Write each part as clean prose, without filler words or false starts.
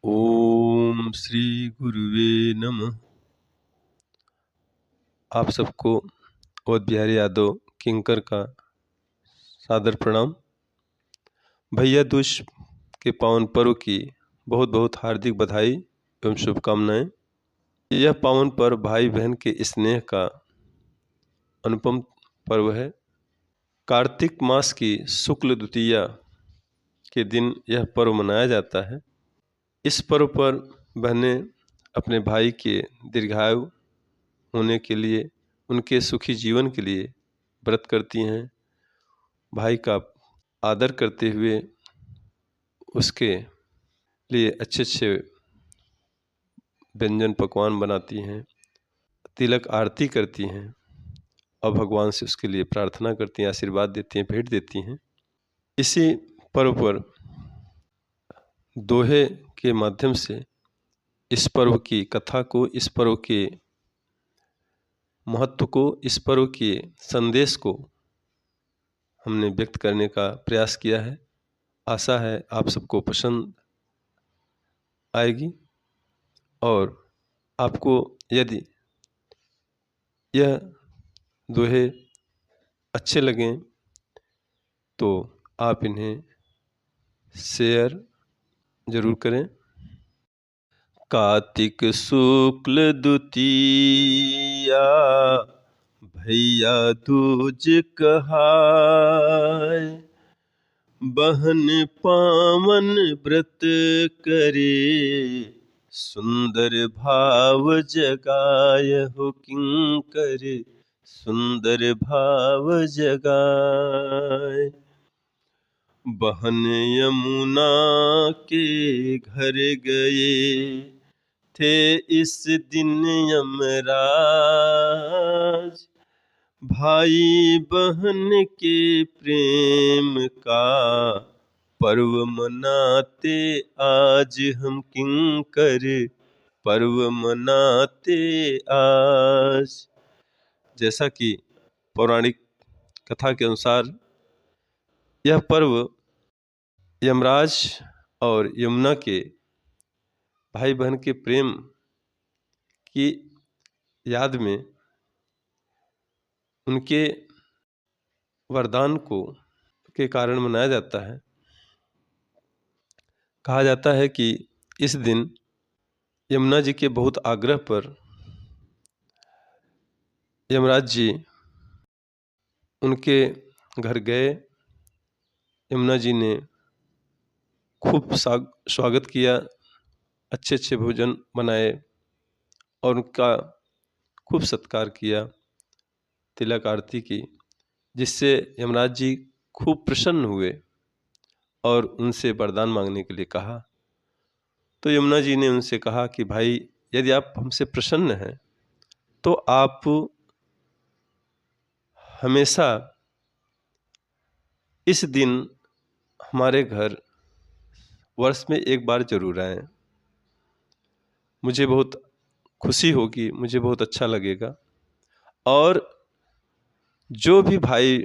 ओम श्री गुरुवे नमः। आप सबको अवध बिहारी यादव किंकर का सादर प्रणाम। भैया दूज के पावन पर्व की बहुत बहुत हार्दिक बधाई एवं शुभकामनाएं। यह पावन पर्व भाई बहन के स्नेह का अनुपम पर्व है। कार्तिक मास की शुक्ल द्वितीया के दिन यह पर्व मनाया जाता है। इस पर्व पर बहनें अपने भाई के दीर्घायु होने के लिए, उनके सुखी जीवन के लिए व्रत करती हैं। भाई का आदर करते हुए उसके लिए अच्छे अच्छे व्यंजन पकवान बनाती हैं, तिलक आरती करती हैं और भगवान से उसके लिए प्रार्थना करती हैं, आशीर्वाद देती हैं, भेंट देती हैं। इसी पर्व पर दोहे के माध्यम से इस पर्व की कथा को, इस पर्व के महत्व को, इस पर्व के संदेश को हमने व्यक्त करने का प्रयास किया है। आशा है आप सबको पसंद आएगी और आपको यदि यह दोहे अच्छे लगें तो आप इन्हें शेयर जरूर करें। कार्तिक शुक्ल द्वितीया भैया दूज कहाय, बहन पावन व्रत करे, सुंदर भाव जगाय हो किंकर, सुंदर भाव जगाय। बहन यमुना के घर गए थे इस दिन यमराज, भाई बहन के प्रेम का पर्व मनाते आज हम किंकर, पर्व मनाते आज। जैसा कि पौराणिक कथा के अनुसार यह पर्व यमराज और यमुना के भाई बहन के प्रेम की याद में, उनके वरदान को के कारण मनाया जाता है। कहा जाता है कि इस दिन यमुना जी के बहुत आग्रह पर यमराज जी उनके घर गए। यमुना जी ने खूब स्वागत किया, अच्छे अच्छे भोजन बनाए और उनका खूब सत्कार किया, तिलक आरती की, जिससे यमराज जी खूब प्रसन्न हुए और उनसे वरदान मांगने के लिए कहा। तो यमुना जी ने उनसे कहा कि भाई, यदि आप हमसे प्रसन्न हैं तो आप हमेशा इस दिन हमारे घर वर्ष में एक बार जरूर आएं। मुझे बहुत खुशी होगी, मुझे बहुत अच्छा लगेगा। और जो भी भाई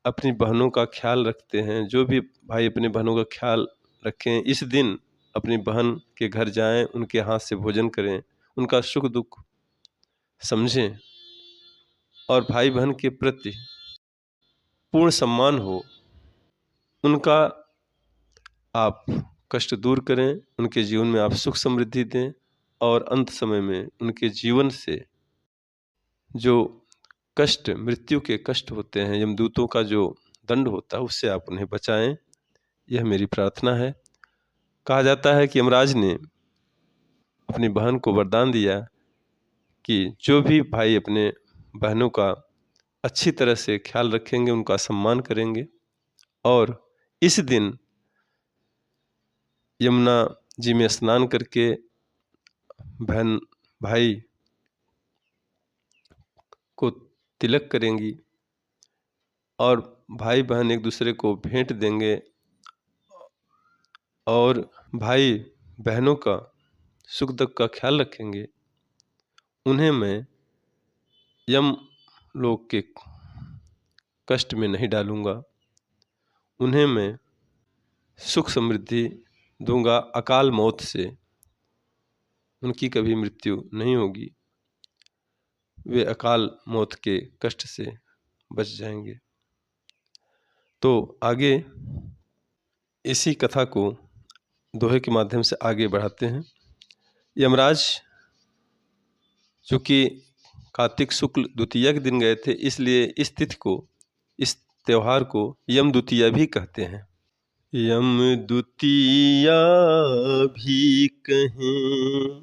अपनी बहनों का ख्याल रखते हैं, जो भी भाई अपनी बहनों का ख्याल रखें, इस दिन अपनी बहन के घर जाएं, उनके हाथ से भोजन करें, उनका सुख दुख समझें और भाई बहन के प्रति पूर्ण सम्मान हो। उनका आप कष्ट दूर करें, उनके जीवन में आप सुख समृद्धि दें और अंत समय में उनके जीवन से जो कष्ट, मृत्यु के कष्ट होते हैं, यमदूतों का जो दंड होता है, उससे आप उन्हें बचाएं। यह मेरी प्रार्थना है। कहा जाता है कि यमराज ने अपनी बहन को वरदान दिया कि जो भी भाई अपने बहनों का अच्छी तरह से ख्याल रखेंगे, उनका सम्मान करेंगे और इस दिन यमुना जी में स्नान करके बहन भाई को तिलक करेंगी और भाई बहन एक दूसरे को भेंट देंगे और भाई बहनों का सुख दुख का ख्याल रखेंगे। उन्हें मैं यम लोक के कष्ट में नहीं डालूंगा, उन्हें मैं सुख समृद्धि दूंगा, अकाल मौत से उनकी कभी मृत्यु नहीं होगी, वे अकाल मौत के कष्ट से बच जाएंगे। तो आगे इसी कथा को दोहे के माध्यम से आगे बढ़ाते हैं। यमराज चूँकि कार्तिक शुक्ल द्वितीया के दिन गए थे, इसलिए इस तिथि को, इस त्योहार को यम द्वितीया भी कहते हैं। यम द्वितीया भी कहें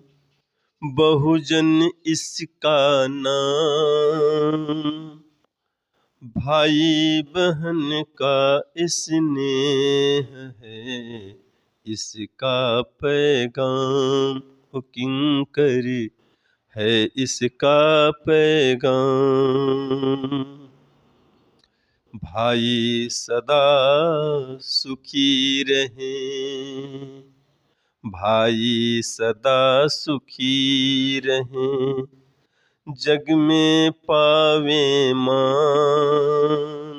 बहुजन इसका नाम, भाई बहन का स्नेह है इसका पैगाम, हो किंकर है इसका पैगाम। भाई सदा सुखी रहें, भाई सदा सुखी रहें, जग में पावे मान,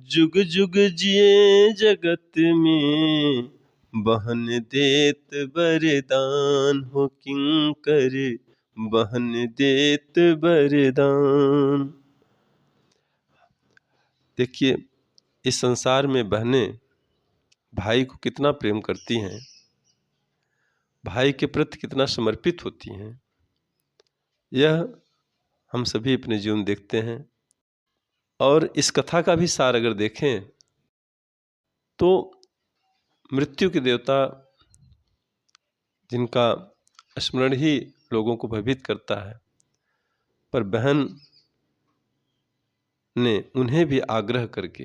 जुग जुग जिए जगत में, बहन देत वरदान, हो किंकर बहन देत वरदान। देखिए, इस संसार में बहनें भाई को कितना प्रेम करती हैं, भाई के प्रति कितना समर्पित होती हैं, यह हम सभी अपने जीवन देखते हैं। और इस कथा का भी सार अगर देखें तो मृत्यु के देवता जिनका स्मरण ही लोगों को भयभीत करता है, पर बहन ने उन्हें भी आग्रह करके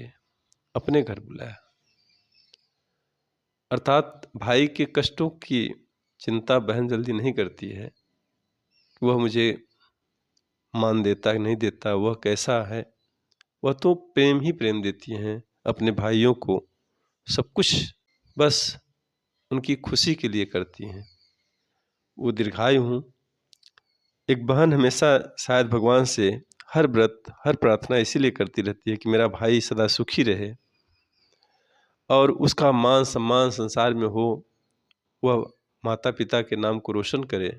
अपने घर बुलाया। अर्थात भाई के कष्टों की चिंता बहन जल्दी नहीं करती है, वह मुझे मान देता है नहीं देता, वह कैसा है, वह तो प्रेम ही प्रेम देती हैं अपने भाइयों को, सब कुछ बस उनकी खुशी के लिए करती हैं। वो दीर्घायु हूँ। एक बहन हमेशा शायद भगवान से हर व्रत हर प्रार्थना इसीलिए करती रहती है कि मेरा भाई सदा सुखी रहे और उसका मान सम्मान संसार में हो, वह माता पिता के नाम को रोशन करे।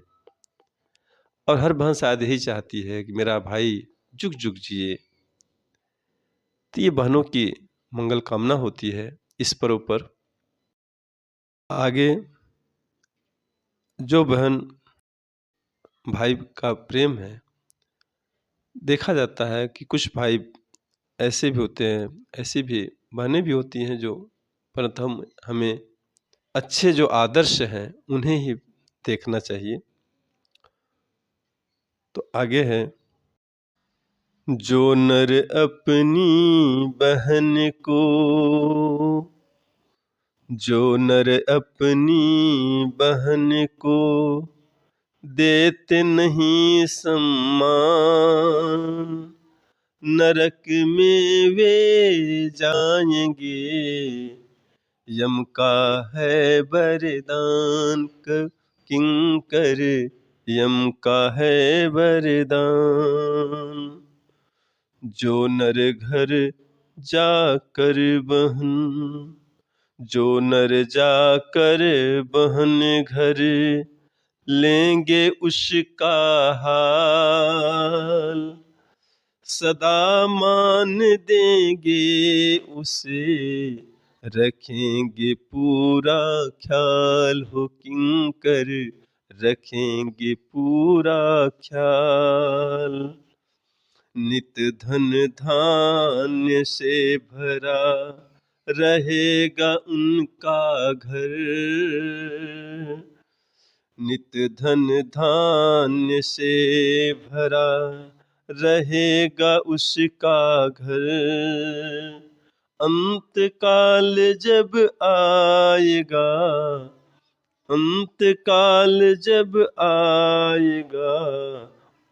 और हर बहन शायद यही चाहती है कि मेरा भाई जुग जुग जिए। तो ये बहनों की मंगल कामना होती है इस पर्व पर। आगे जो बहन भाई का प्रेम है, देखा जाता है कि कुछ भाई ऐसे भी होते हैं, ऐसी भी बहनें भी होती हैं जो, परंतु हमें अच्छे जो आदर्श हैं उन्हें ही देखना चाहिए। तो आगे है, जो नर अपनी बहन को, जो नर अपनी बहन को देते नहीं सम्मान, नरक में वे जाएंगे यम का है वरदान, किंकर यम का है वरदान। जो नर घर जाकर बहन, जो नर जाकर बहन घर लेंगे उसका हाल, सदा मान देंगे उसे, रखेंगे पूरा ख्याल, हो किंकर रखेंगे पूरा ख्याल। नित धन धान्य से भरा रहेगा उनका घर, नित धन धान्य से भरा रहेगा उसका घर। अंत काल जब आएगा, अंत काल जब आएगा,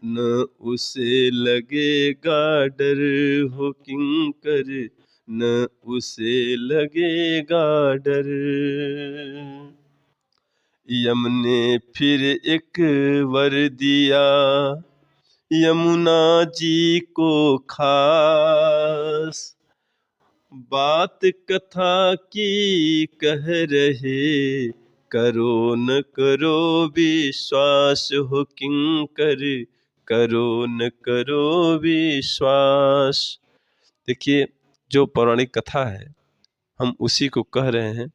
न उसे लगेगा डर, हो किंकर न उसे लगेगा डर। यम ने फिर एक वर दिया यमुना जी को खास, बात कथा की कह रहे करो न करो विश्वास हो किंकर, करो न करो विश्वास। देखिए, जो पौराणिक कथा है हम उसी को कह रहे हैं।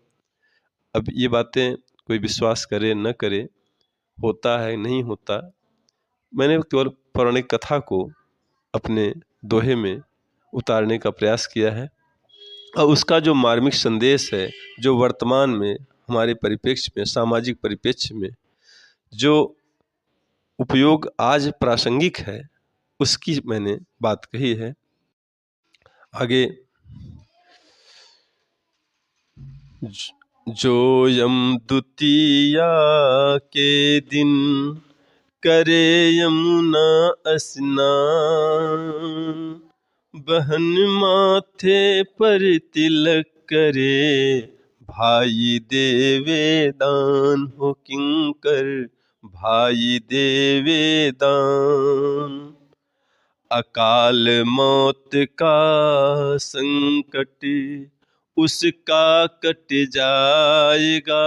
अब ये बातें कोई विश्वास करे न करे, होता है नहीं होता, मैंने केवल पौराणिक कथा को अपने दोहे में उतारने का प्रयास किया है। और उसका जो मार्मिक संदेश है, जो वर्तमान में हमारे परिप्रेक्ष्य में, सामाजिक परिप्रेक्ष्य में जो उपयोग आज प्रासंगिक है, उसकी मैंने बात कही है। आगे, जो यम द्वितीया के दिन करे यमुना स्नान, बहन माथे पर तिलक करे, भाई देवे दान हो किंकर, भाई देवे दान। अकाल मौत का संकट उसका कट जाएगा,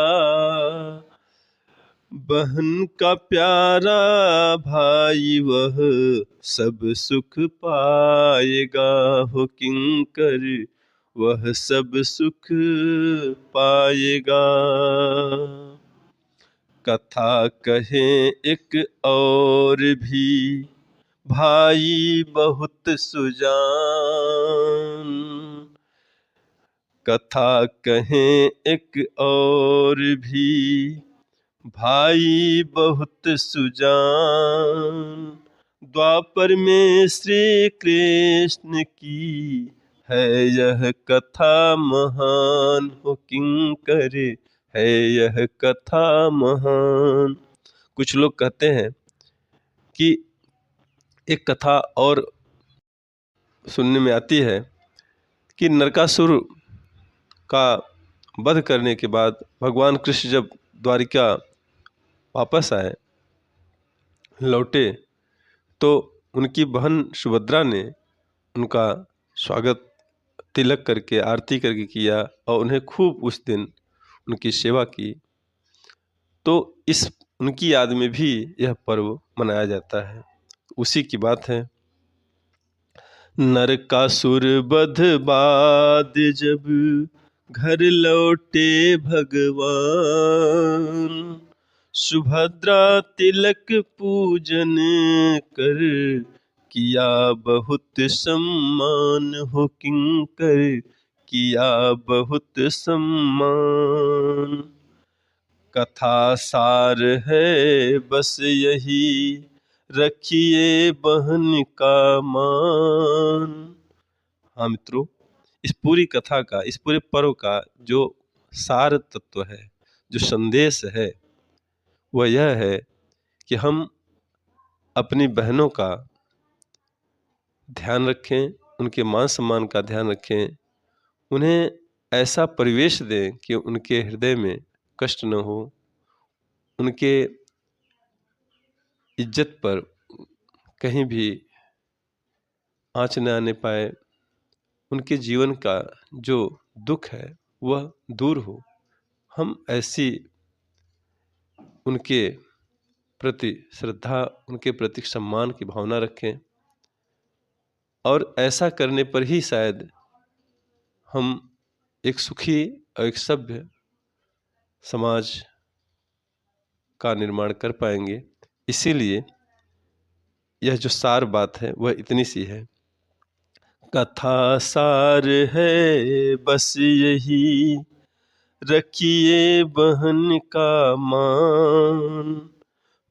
बहन का प्यारा भाई वह सब सुख पाएगा हो किंकर, वह सब सुख पाएगा। कथा कहें एक और भी भाई बहुत सुजान, कथा कहें एक और भी भाई बहुत सुजान। द्वापर में श्री कृष्ण की है यह कथा महान हो किंकर, है यह कथा महान। कुछ लोग कहते हैं कि एक कथा और सुनने में आती है कि नरकासुर का वध करने के बाद भगवान कृष्ण जब द्वारिका वापस आए, लौटे, तो उनकी बहन सुभद्रा ने उनका स्वागत तिलक करके आरती करके किया और उन्हें खूब उस दिन उनकी सेवा की। तो इस उनकी याद में भी यह पर्व मनाया जाता है। उसी की बात है। नरकासुर वध बाद जब घर लौटे भगवान, सुभद्रा तिलक पूजन कर किया बहुत सम्मान हो किंकर, किया बहुत सम्मान। कथा सार है बस यही रखिए बहन का मान। हाँ मित्रों, इस पूरी कथा का, इस पूरे पर्व का जो सार तत्व है, जो संदेश है, वह यह है कि हम अपनी बहनों का ध्यान रखें, उनके मान सम्मान का ध्यान रखें, उन्हें ऐसा परिवेश दें कि उनके हृदय में कष्ट न हो, उनके इज्जत पर कहीं भी आँच न आने पाए, उनके जीवन का जो दुख है वह दूर हो। हम ऐसी उनके प्रति श्रद्धा, उनके प्रति सम्मान की भावना रखें, और ऐसा करने पर ही शायद हम एक सुखी और एक सभ्य समाज का निर्माण कर पाएंगे। इसीलिए यह जो सार बात है वह इतनी सी है। कथा सार है बस यही रखिए बहन का मान,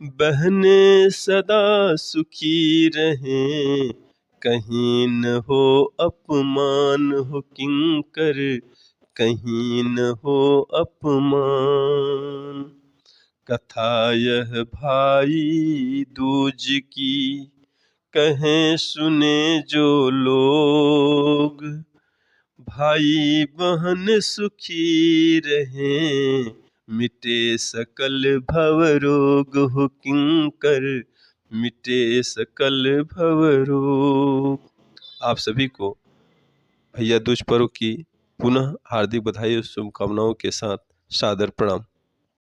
बहनें सदा सुखी रहें, कहीं न हो अपमान हो किंकर, कहीं न हो अपमान। कथा यह भाई दूज की कहें सुने जो लोग, भाई बहन सुखी रहें, मिटे सकल भव रोग हो किंकर, मिटे सकल भव रोग। आप सभी को भैया दूज पर्व की पुनः हार्दिक बधाई और शुभकामनाओं के साथ सादर प्रणाम।